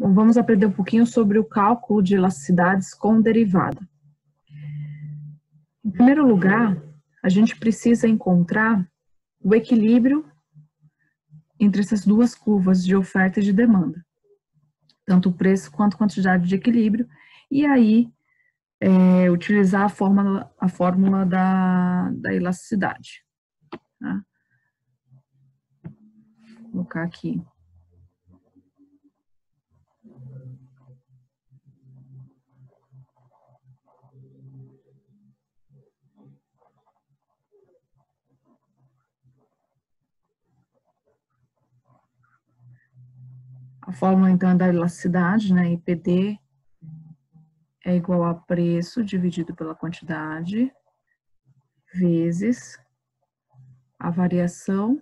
Bom, vamos aprender um pouquinho sobre o cálculo de elasticidades com derivada. Em primeiro lugar, a gente precisa encontrar o equilíbrio entre essas duas curvas de oferta e de demanda, tanto o preço quanto a quantidade de equilíbrio, e aí utilizar a fórmula da elasticidade. Tá? Vou colocar aqui. A fórmula, então, é da elasticidade, né? IPD é igual a preço dividido pela quantidade, vezes a variação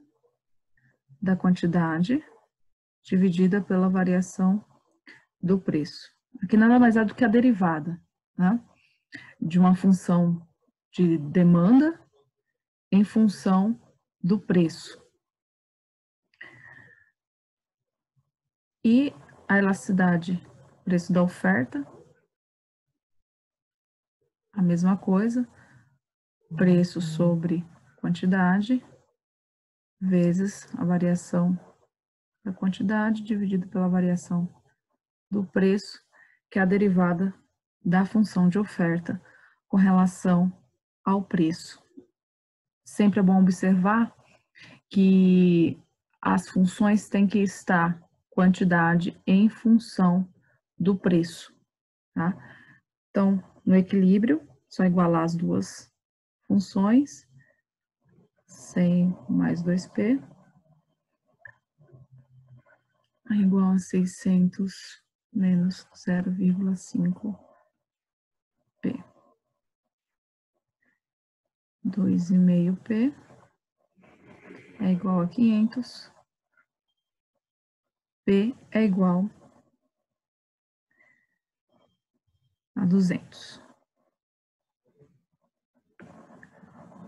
da quantidade dividida pela variação do preço. Aqui nada mais é do que a derivada, né? De uma função de demanda em função do preço. E a elasticidade, preço da oferta, a mesma coisa, preço sobre quantidade, vezes a variação da quantidade dividida pela variação do preço, que é a derivada da função de oferta com relação ao preço. Sempre é bom observar que as funções têm que estar quantidade em função do preço, tá? Então, no equilíbrio, só igualar as duas funções, 100 mais 2p, é igual a 600 menos 0,5p. 2,5p é igual a 500, p é igual a 200.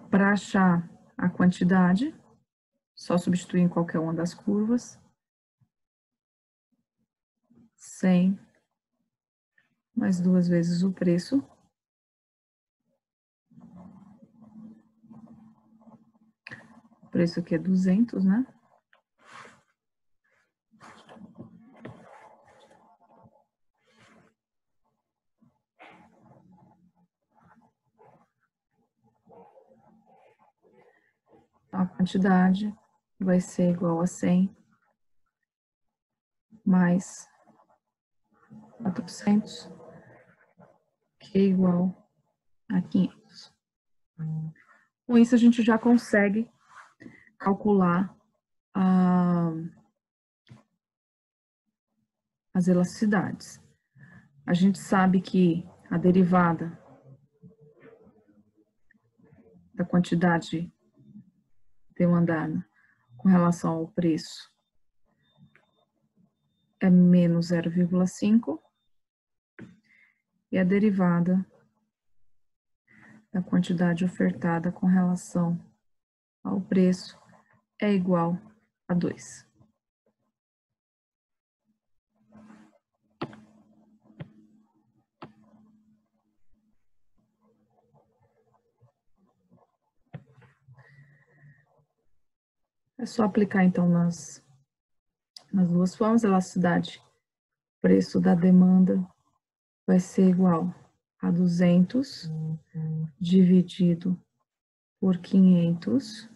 Para achar a quantidade, só substituir em qualquer uma das curvas. 100 mais 2 vezes o preço. O preço aqui é 200, né? A quantidade vai ser igual a 100 mais 400, que é igual a 500. Com isso, a gente já consegue calcular as elasticidades. A gente sabe que a derivada da quantidade demandada com relação ao preço é menos 0,5 e a derivada da quantidade ofertada com relação ao preço é igual a 2. É só aplicar, então, nas duas formas. Elasticidade, preço da demanda vai ser igual a 200 dividido por 500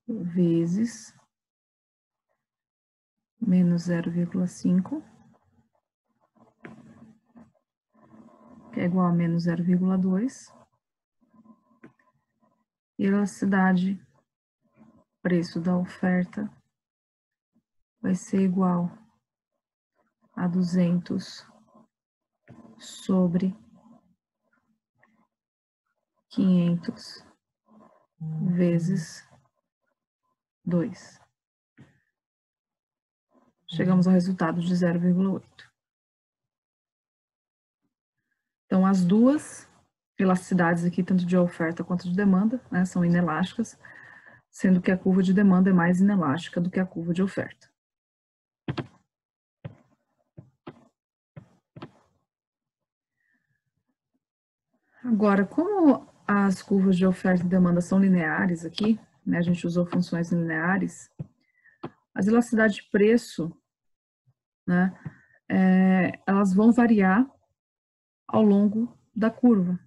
vezes menos 0,5, que é igual a menos 0,2. E elasticidade, preço da oferta, vai ser igual a 200 sobre 500 vezes 2. Chegamos ao resultado de 0,8. Então, as duas elasticidades aqui, tanto de oferta quanto de demanda, né, são inelásticas, sendo que a curva de demanda é mais inelástica do que a curva de oferta. Agora, como as curvas de oferta e demanda são lineares aqui, né, a gente usou funções lineares, as elasticidades de preço, né, elas vão variar ao longo da curva.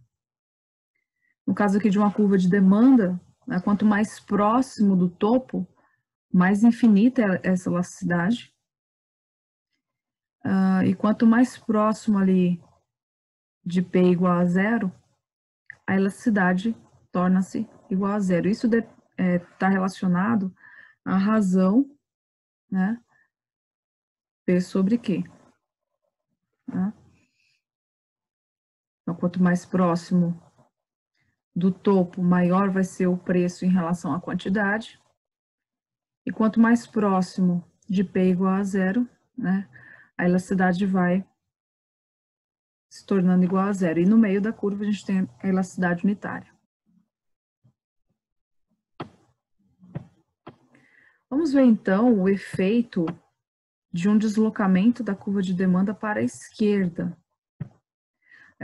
No caso aqui de uma curva de demanda, né, quanto mais próximo do topo, mais infinita é essa elasticidade. E quanto mais próximo ali de P igual a zero, a elasticidade torna-se igual a zero. Isso está relacionado à razão, né, P sobre Q. Né? Então, quanto mais próximo do topo, maior vai ser o preço em relação à quantidade. E quanto mais próximo de P igual a zero, né, a elasticidade vai se tornando igual a zero. E no meio da curva a gente tem a elasticidade unitária. Vamos ver então o efeito de um deslocamento da curva de demanda para a esquerda.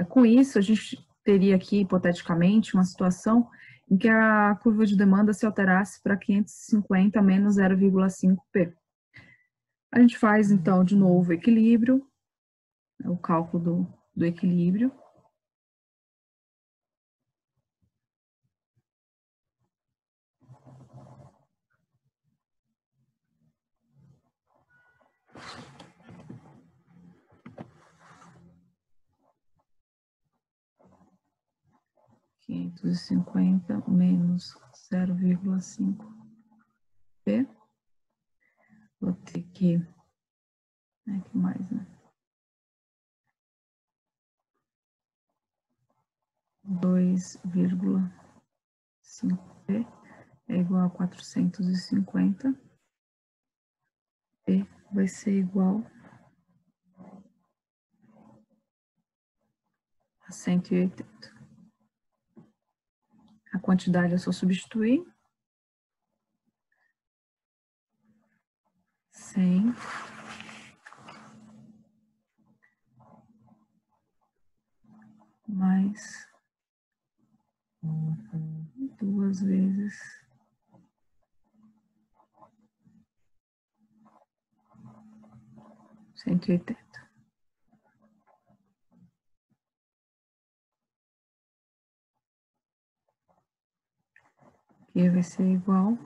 Com isso, a gente teria aqui, hipoteticamente, uma situação em que a curva de demanda se alterasse para 550 menos 0,5 P. A gente faz, então, de novo o equilíbrio, o cálculo do equilíbrio. (550 menos 0,5 P). Vou ter que... que mais, né? 2,5 P é igual a 450. P vai ser igual a 180. A quantidade é só substituir. 100 mais 2 vezes 180. Aqui vai ser igual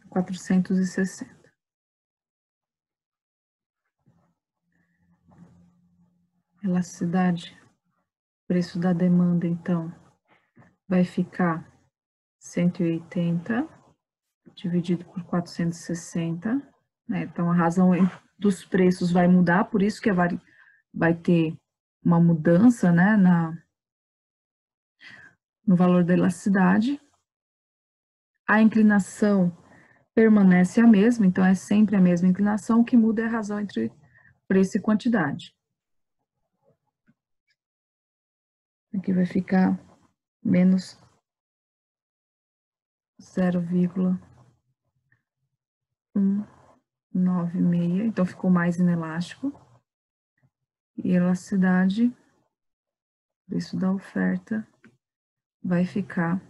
a 460. Elasticidade, preço da demanda, então, vai ficar 180 dividido por 460, né? Então, a razão dos preços vai mudar, por isso que vai ter uma mudança, né, no valor da elasticidade. A inclinação permanece a mesma, então é sempre a mesma inclinação, o que muda é a razão entre preço e quantidade. Aqui vai ficar menos 0,196, então ficou mais inelástico. E a elasticidade, preço da oferta, vai ficar,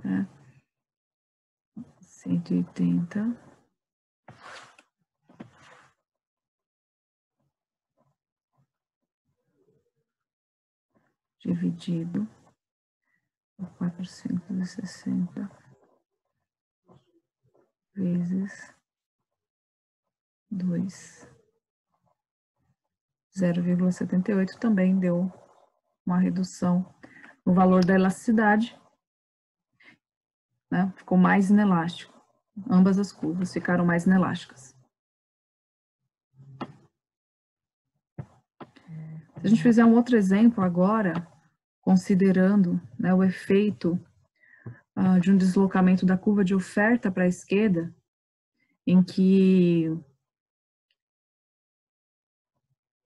né, 180 dividido por 460 vezes 2. 0,78 também deu uma redução no valor da elasticidade, né? Ficou mais inelástico. Ambas as curvas ficaram mais inelásticas. Se a gente fizer um outro exemplo agora, considerando, né, o efeito de um deslocamento da curva de oferta para a esquerda, em que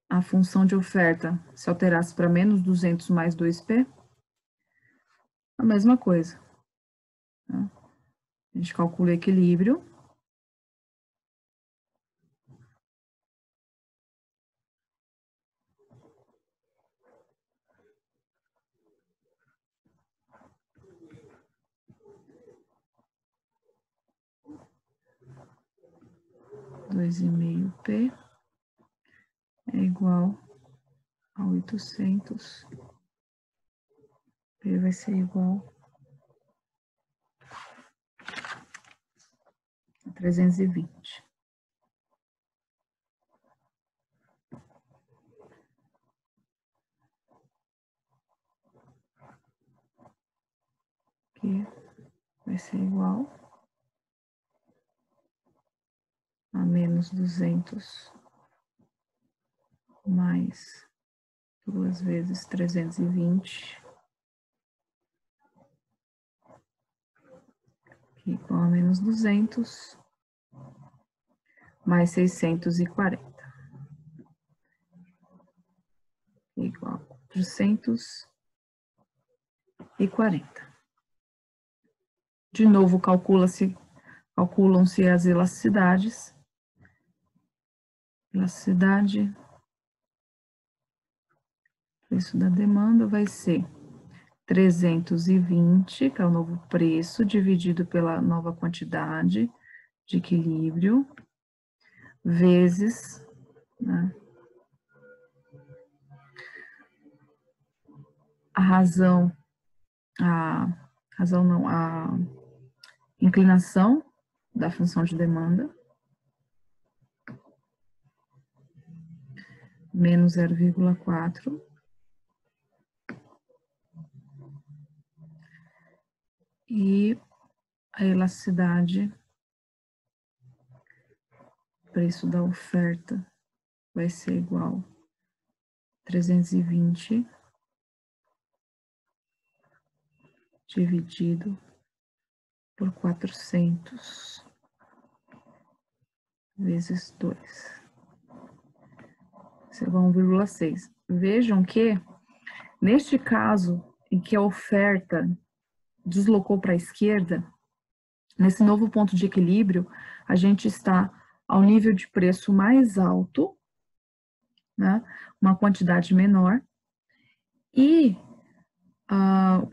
a função de oferta se alterasse para menos 200 mais 2P, a mesma coisa. Né? A gente calcula o equilíbrio. 2,5P é igual a 800. P vai ser igual a 320. Aqui vai ser igual a menos 200 mais 2 vezes 320, que é igual a menos 200 mais 640, igual a 440. De novo, calculam-se as elasticidades. Elasticidade, preço da demanda vai ser 320, que é o novo preço, dividido pela nova quantidade de equilíbrio, vezes, né, a inclinação da função de demanda, menos 0,4, e a elasticidade, preço da oferta, vai ser igual a 320 dividido por 400 vezes 2. Isso é igual a 1,6. Vejam que, neste caso, em que a oferta deslocou para a esquerda, nesse novo ponto de equilíbrio, a gente está ao nível de preço mais alto, né, uma quantidade menor, e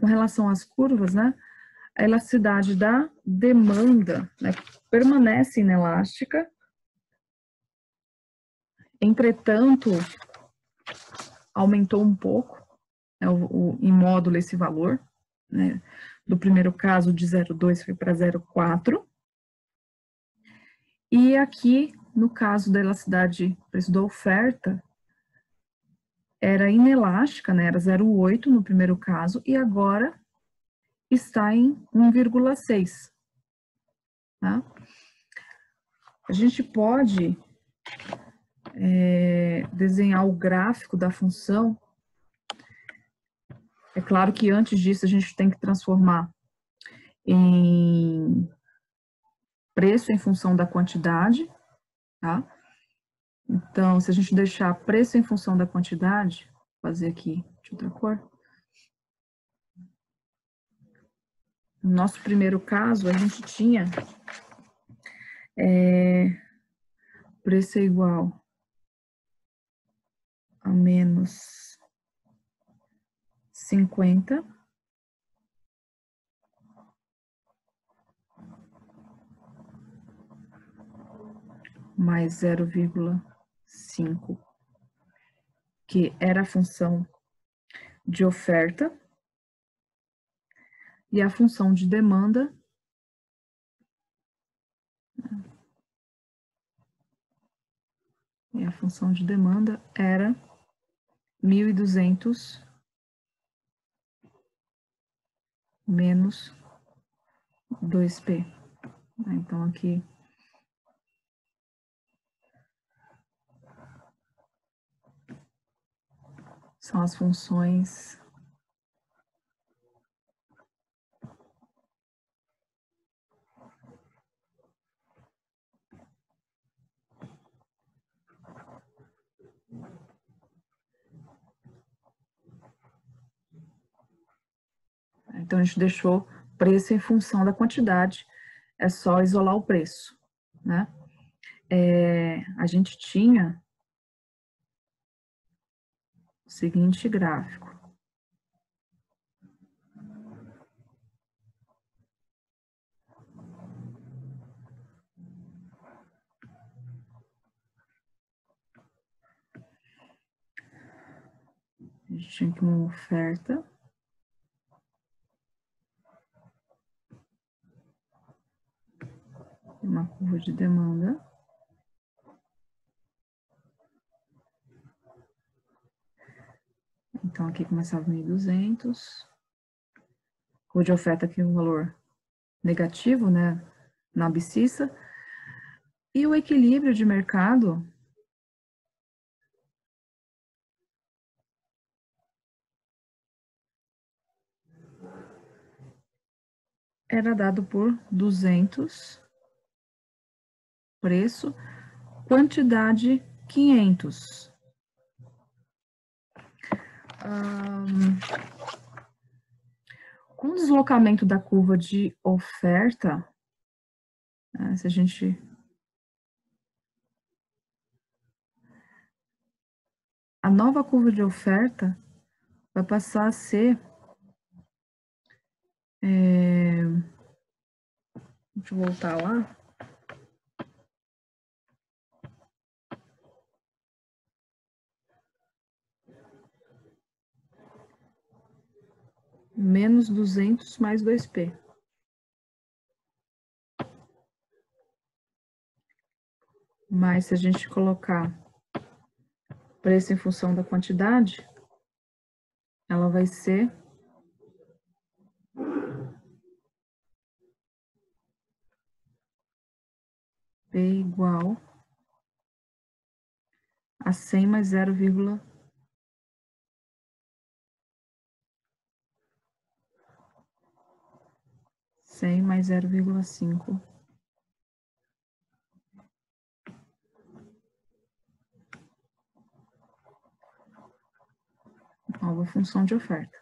com relação às curvas, né, a elasticidade da demanda, né, permanece inelástica, entretanto, aumentou um pouco, né, em módulo esse valor, né, do primeiro caso de 0,2 foi para 0,4, e aqui, no caso da elasticidade, preço da oferta, era inelástica, né, era 0,8 no primeiro caso, e agora está em 1,6. Tá? A gente pode desenhar o gráfico da função. É claro que antes disso a gente tem que transformar em preço em função da quantidade, tá? Então, se a gente deixar preço em função da quantidade, vou fazer aqui de outra cor. No nosso primeiro caso, a gente tinha preço é igual a menos 50 mais 0,5, que era a função de oferta, e a função de demanda era 1.200 menos 2P. Então, aqui são as funções Então, a gente deixou preço em função da quantidade, é só isolar o preço, né? A gente tinha o seguinte gráfico. gente tinha aqui uma oferta. Uma curva de demanda. Então, aqui começava 1.200. Curva de oferta aqui um valor negativo, né, na abscissa. E o equilíbrio de mercado era dado por 200, preço, quantidade 500. Com o deslocamento da curva de oferta, se a gente... A nova curva de oferta vai passar a ser... Deixa eu voltar lá. Menos 200 mais 2P. Mas se a gente colocar preço em função da quantidade, ela vai ser P igual a 100 mais 0,5. Mais 0,5. Nova função de oferta.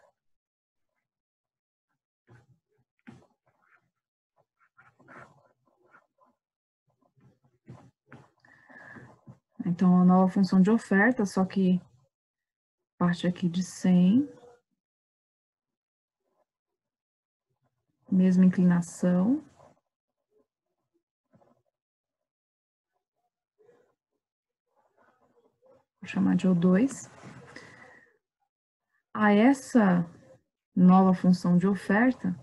Então, a nova função de oferta, só que parte aqui de 100. Mesma inclinação. Vou chamar de O2. A essa nova função de oferta,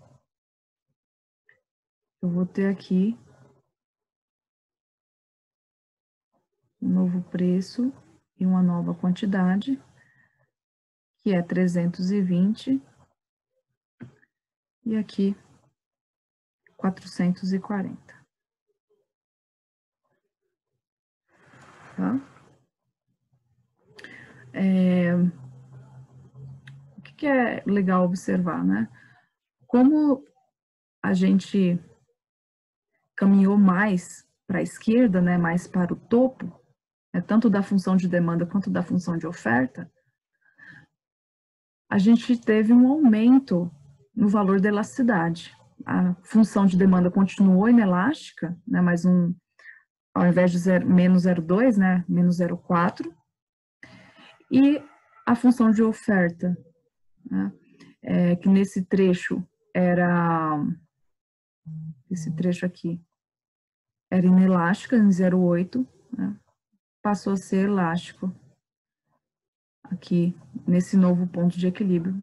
eu vou ter aqui um novo preço e uma nova quantidade, que é 320, e aqui 440. Tá? O que é legal observar, né? Como a gente caminhou mais para a esquerda, né, mais para o topo, tanto da função de demanda quanto da função de oferta, a gente teve um aumento no valor da elasticidade. A função de demanda continuou inelástica, né, ao invés de menos 0,2, né, menos 0,4, e a função de oferta, né, que nesse trecho esse trecho aqui era inelástica, em 0,8, né, passou a ser elástico aqui nesse novo ponto de equilíbrio.